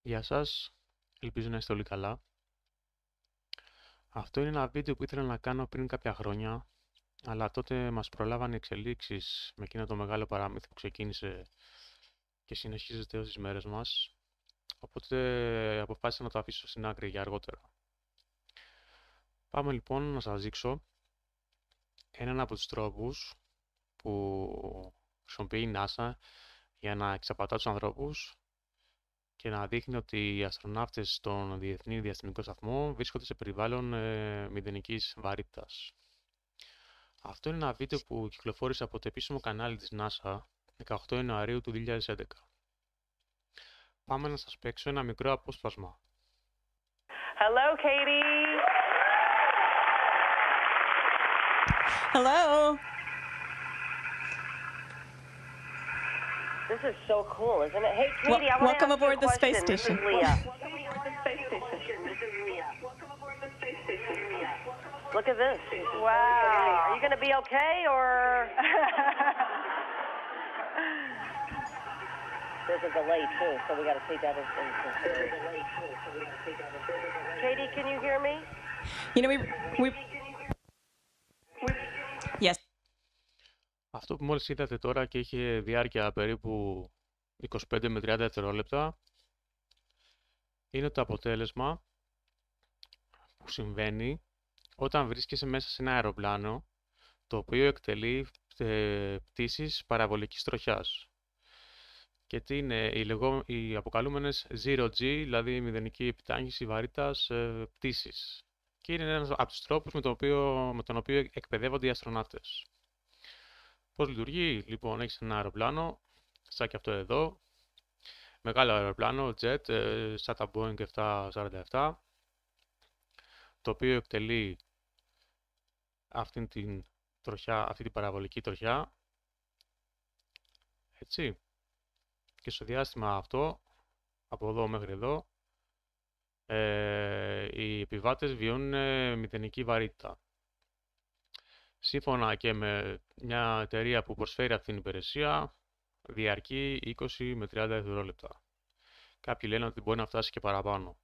Γεια σας, ελπίζω να είστε όλοι καλά. Αυτό είναι ένα βίντεο που ήθελα να κάνω πριν κάποια χρόνια, αλλά τότε μας προλάβανε εξελίξεις με εκείνο το μεγάλο παραμύθι που ξεκίνησε και συνεχίζεται ως τις μέρες μας, οπότε αποφάσισα να το αφήσω στην άκρη για αργότερα. Πάμε λοιπόν να σας δείξω έναν από τους τρόπους που χρησιμοποιεί η NASA για να εξαπατά τους ανθρώπους και να δείχνει ότι οι αστροναύτες στον Διεθνή Διαστημικό Σταθμό βρίσκονται σε περιβάλλον μηδενικής βαρύτητας. Αυτό είναι ένα βίντεο που κυκλοφόρησε από το επίσημο κανάλι της NASA 18 Ιανουαρίου του 2011. Πάμε να σας παίξω ένα μικρό απόσπασμα. Hello, Katie. Hello. This is so cool, isn't it? Hey, Katie, I want to Welcome ask you aboard a the question. space station. This is Leah. Welcome aboard the space station. This is Leah. Welcome aboard the space station. Look at this. Wow. Are you going to be okay, or? There's a delay, too, so we got to take that into consideration. Katie, can you hear me? You know, we Yes. Αυτό που μόλις είδατε τώρα και είχε διάρκεια περίπου 25 με 30 δευτερόλεπτα είναι το αποτέλεσμα που συμβαίνει όταν βρίσκεσαι μέσα σε ένα αεροπλάνο το οποίο εκτελεί πτήσεις παραβολικής τροχιάς. Και τι είναι οι αποκαλούμενες Zero G, δηλαδή μηδενική επιτάχυνση βαρύτητας πτήσεις. Και είναι ένας από τους τρόπους με τον οποίο εκπαιδεύονται οι αστροναύτες. Πώς λειτουργεί? Λοιπόν, έχεις ένα αεροπλάνο, σαν και αυτό εδώ, μεγάλο αεροπλάνο, jet, σαν τα Boeing 747, το οποίο εκτελεί αυτή την παραβολική τροχιά, έτσι, και στο διάστημα αυτό, από εδώ μέχρι εδώ, οι επιβάτες βιώνουν μηδενική βαρύτητα. Σύμφωνα και με μια εταιρεία που προσφέρει αυτή την υπηρεσία, διαρκεί 20 με 30 δευτερόλεπτα. Κάποιοι λένε ότι μπορεί να φτάσει και παραπάνω.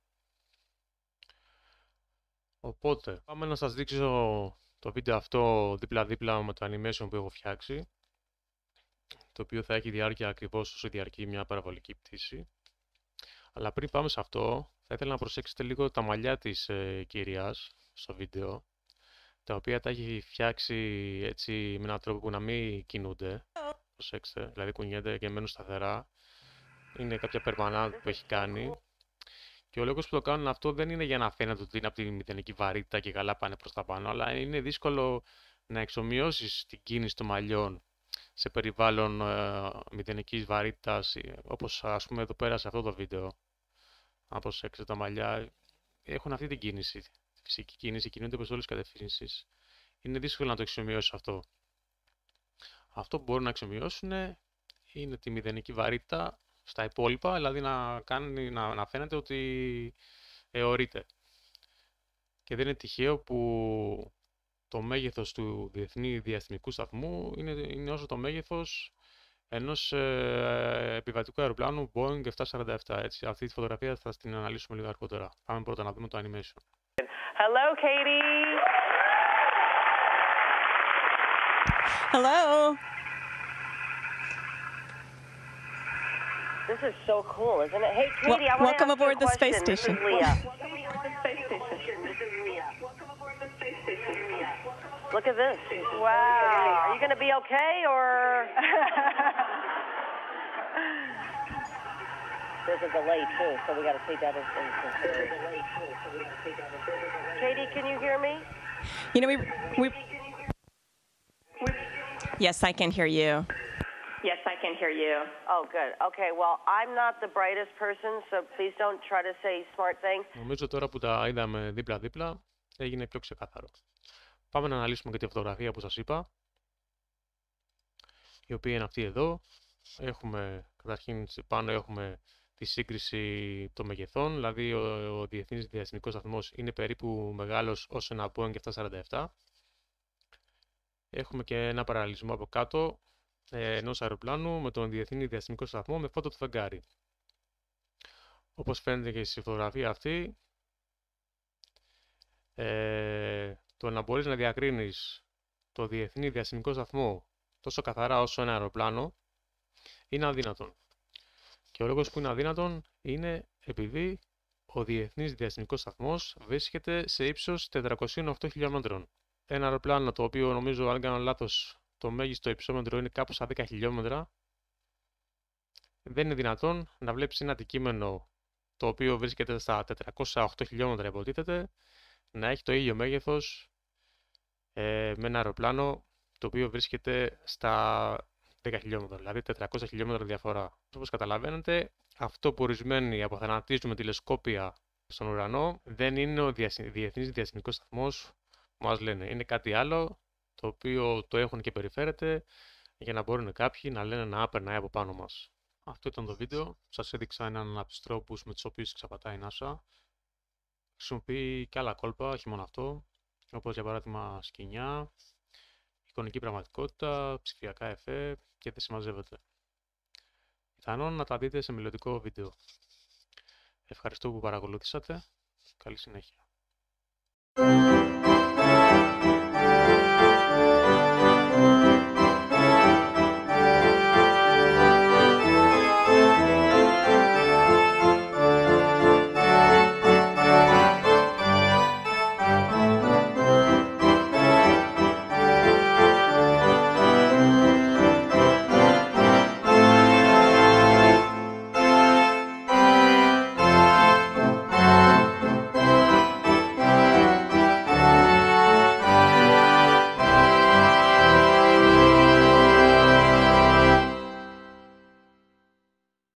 Οπότε, πάμε να σας δείξω το βίντεο αυτό δίπλα-δίπλα με το animation που έχω φτιάξει, το οποίο θα έχει διάρκεια ακριβώς όσο διαρκεί μια παραβολική πτήση. Αλλά πριν πάμε σε αυτό, θα ήθελα να προσέξετε λίγο τα μαλλιά της κυρίας στο βίντεο, τα οποία τα έχει φτιάξει έτσι με έναν τρόπο που να μην κινούνται. Προσέξτε, δηλαδή κουνιέται και μένουν σταθερά. Είναι κάποια περμανάντ που έχει κάνει. Και ο λόγος που το κάνουν αυτό δεν είναι για να φαίνεται ότι είναι από τη μηδενική βαρύτητα και καλά πάνε προς τα πάνω, αλλά είναι δύσκολο να εξομοιώσεις την κίνηση των μαλλιών σε περιβάλλον μηδενικής βαρύτητας, όπως ας πούμε εδώ πέρα σε αυτό το βίντεο. Αν προσέξετε, τα μαλλιά έχουν αυτή την κίνηση, τη φυσική κίνηση, κινούνται προς όλες τις κατευθύνσεις. Είναι δύσκολο να το εξομοιώσεις αυτό. Αυτό που μπορούν να εξομοιώσουν είναι τη μηδενική βαρύτητα στα υπόλοιπα, δηλαδή να φαίνεται ότι αιωρείται. Και δεν είναι τυχαίο που το μέγεθος του Διεθνή Διαστημικού Σταθμού είναι όσο το μέγεθος ενός επιβατικού αεροπλάνου Boeing 747. Έτσι. Αυτή τη φωτογραφία θα την αναλύσουμε λίγο αργότερα. Πάμε πρώτα να δούμε το animation. Hello, Katie. Hello. This is so cool, isn't it? Hey, Katie, I want to Welcome ask you aboard a the question. space This station. is Leah. Welcome aboard the space station. This is Leah. Welcome aboard the space station. Look at this. Wow. Are you going to be okay, or? There's a delay, too, so we got to take that into consideration. Katie, can you hear me? You know, we Yes, I can hear you. Yes, I can hear you. Oh, good. Okay, well, I'm not the brightest person, so please don't try to say smart things. Νομίζω τώρα που τα είδαμε δίπλα-δίπλα έγινε πιο ξεκάθαρο. Πάμε να αναλύσουμε και τη φωτογραφία που σας είπα, η οποία είναι αυτή εδώ. Καταρχήν πάνω έχουμε τη σύγκριση των μεγεθών, δηλαδή ο Διεθνής Διαστημικός Σταθμός είναι περίπου μεγάλος ως ένα Boeing 747. Έχουμε και ένα παραλληλισμό από κάτω ενός αεροπλάνου με τον Διεθνή Διαστημικό Σταθμό με φώτο του φεγγάρι. Όπως φαίνεται και στη φωτογραφία αυτή, το να μπορείς να διακρίνεις το διεθνή διαστημικό σταθμό τόσο καθαρά όσο ένα αεροπλάνο είναι αδύνατον. Και ο λόγος που είναι αδύνατον είναι επειδή ο διεθνής διαστημικός σταθμός βρίσκεται σε ύψος 408 χιλιόμετρων. Ένα αεροπλάνο το οποίο νομίζω, αν δεν κάνω λάθος, το μέγιστο υψόμετρο είναι κάπου στα 10 χιλιόμετρα. Δεν είναι δυνατόν να βλέπεις ένα αντικείμενο το οποίο βρίσκεται στα 408 χιλιόμετρα, υποτίθεται, να έχει το ίδιο μέγεθος με ένα αεροπλάνο το οποίο βρίσκεται στα 10 χιλιόμετρα, δηλαδή 400 χιλιόμετρα διαφορά. Όπως καταλαβαίνετε, αυτό που ορισμένοι αποθανατίζουν τηλεσκόπια στον ουρανό δεν είναι ο διεθνής διαστημικός σταθμός που μας λένε. Είναι κάτι άλλο το οποίο το έχουν και περιφέρεται για να μπορούν κάποιοι να λένε να περνάει από πάνω μας. Αυτό ήταν το βίντεο. Σας έδειξα έναν από τους τρόπους με τους οποίους εξαπατάει η NASA. Χρησιμοποιεί και άλλα κόλπα, όχι μόνο αυτό, όπως για παράδειγμα σκηνιά, εικονική πραγματικότητα, ψηφιακά εφέ και δεν συμμαζεύεται. Πιθανόν να τα δείτε σε μελλοντικό βίντεο. Ευχαριστώ που παρακολούθησατε. Καλή συνέχεια.